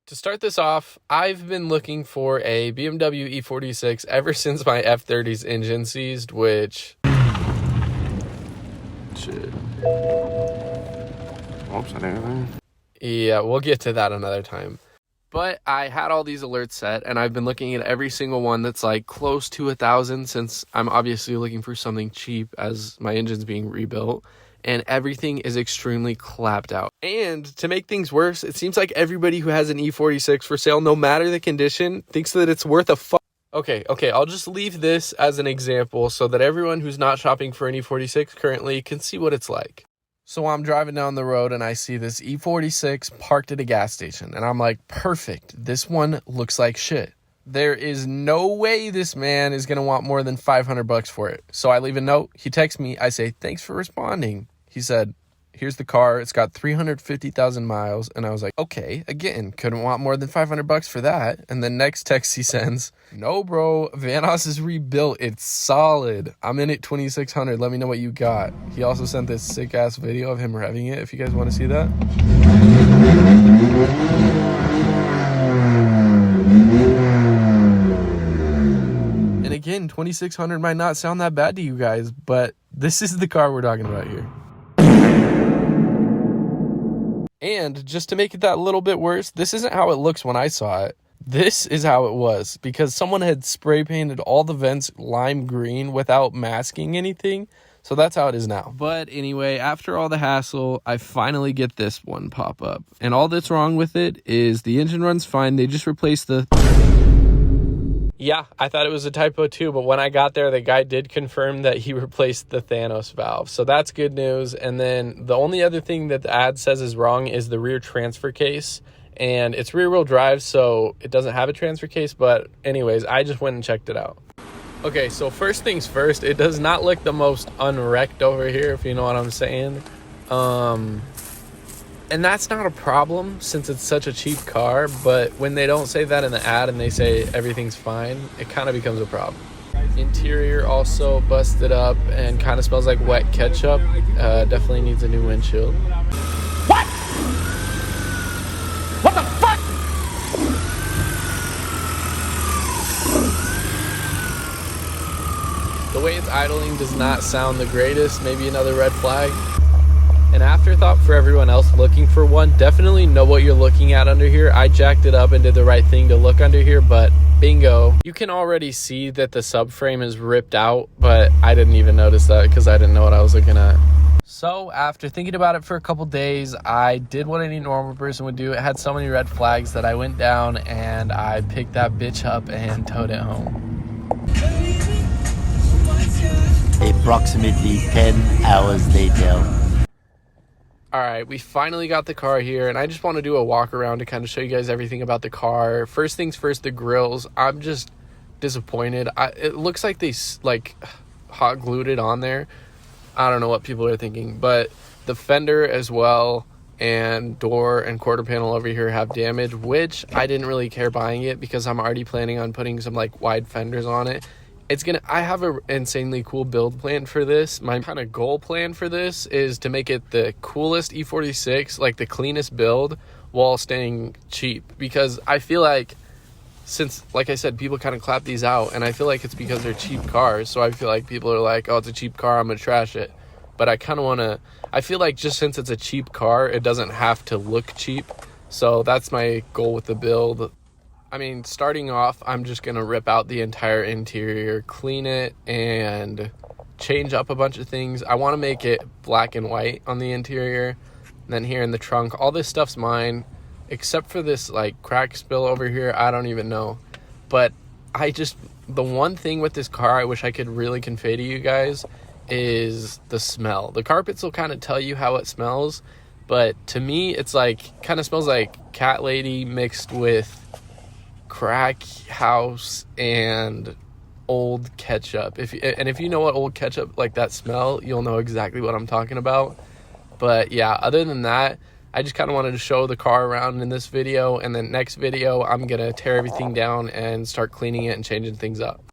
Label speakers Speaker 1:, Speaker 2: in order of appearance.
Speaker 1: To start this off, I've been looking for a BMW E46 ever since my F30's engine seized, which... Shit.
Speaker 2: Oops, I didn't.
Speaker 1: Yeah, we'll get to that another time. But I had all these alerts set, and I've been looking at every single one that's like close to 1,000, since I'm obviously looking for something cheap as my engine's being rebuilt. And everything is extremely clapped out. And to make things worse, it seems like everybody who has an E46 for sale, no matter the condition, thinks that it's worth a fuck. Okay, I'll just leave this as an example so that everyone who's not shopping for an E46 currently can see what it's like. So I'm driving down the road and I see this E46 parked at a gas station. And I'm like, perfect. This one looks like shit. There is no way this man is going to want more than $500 for it. So I leave a note. He texts me. I say, thanks for responding. He said, here's the car. It's got 350,000 miles. And I was like, okay, again, couldn't want more than $500 for that. And the next text he sends, no, bro, Vanos is rebuilt. It's solid. I'm in it 2,600. Let me know what you got. He also sent this sick ass video of him revving it. If you guys want to see that. And again, 2,600 might not sound that bad to you guys, but this is the car we're talking about here. And just to make it that little bit worse, this isn't how it looks when I saw it. This is how it was, because someone had spray painted all the vents lime green without masking anything. So that's how it is now. But anyway, after all the hassle, I finally get this one pop up. And all that's wrong with it is the engine runs fine. They just replaced the... Yeah, I thought it was a typo too, but when I got there, the guy did confirm that he replaced the Thanos valve. So that's good news. And then the only other thing that the ad says is wrong is the rear transfer case. And it's rear-wheel drive, so it doesn't have a transfer case. But anyways, I just went and checked it out. Okay, so first things first, it does not look the most unwrecked over here, if you know what I'm saying. And that's not a problem since it's such a cheap car, but when they don't say that in the ad and they say everything's fine, it kind of becomes a problem. Interior also busted up and kind of smells like wet ketchup. Definitely needs a new windshield.
Speaker 2: What? What the fuck?
Speaker 1: The way it's idling does not sound the greatest. Maybe another red flag. An afterthought for everyone else looking for one, definitely know what you're looking at under here. I jacked it up and did the right thing to look under here, but bingo. You can already see that the subframe is ripped out, but I didn't even notice that because I didn't know what I was looking at. So after thinking about it for a couple days, I did what any normal person would do. It had so many red flags that I went down and I picked that bitch up and towed it home.
Speaker 3: Approximately 10 hours later.
Speaker 1: All right, we finally got the car here, and I just want to do a walk around to kind of show you guys everything about the car. First things first, the grills. I'm just disappointed. It looks like they hot glued it on there. I don't know what people are thinking, but the fender as well and door and quarter panel over here have damage, which I didn't really care buying it because I'm already planning on putting some like wide fenders on it. I have an insanely cool build plan for this. My kind of goal plan for this is to make it the coolest E46, like the cleanest build while staying cheap, because I feel like, since like I said, people kind of clap these out and I feel like it's because they're cheap cars. So I feel like people are like, oh, it's a cheap car, I'm gonna trash it. But I kind of want to, I feel like just since it's a cheap car, it doesn't have to look cheap. So that's my goal with the build. I mean, starting off, I'm just going to rip out the entire interior, clean it, and change up a bunch of things. I want to make it black and white on the interior. And then here in the trunk, all this stuff's mine, except for this, like, crack spill over here. I don't even know. But the one thing with this car I wish I could really convey to you guys is the smell. The carpets will kind of tell you how it smells. But to me, it's like, kind of smells like cat lady mixed with crack house and old ketchup. If you know what old ketchup, like that smell, you'll know exactly what I'm talking about. But yeah, other than that, I just kind of wanted to show the car around in this video, and then next video I'm gonna tear everything down and start cleaning it and changing things up.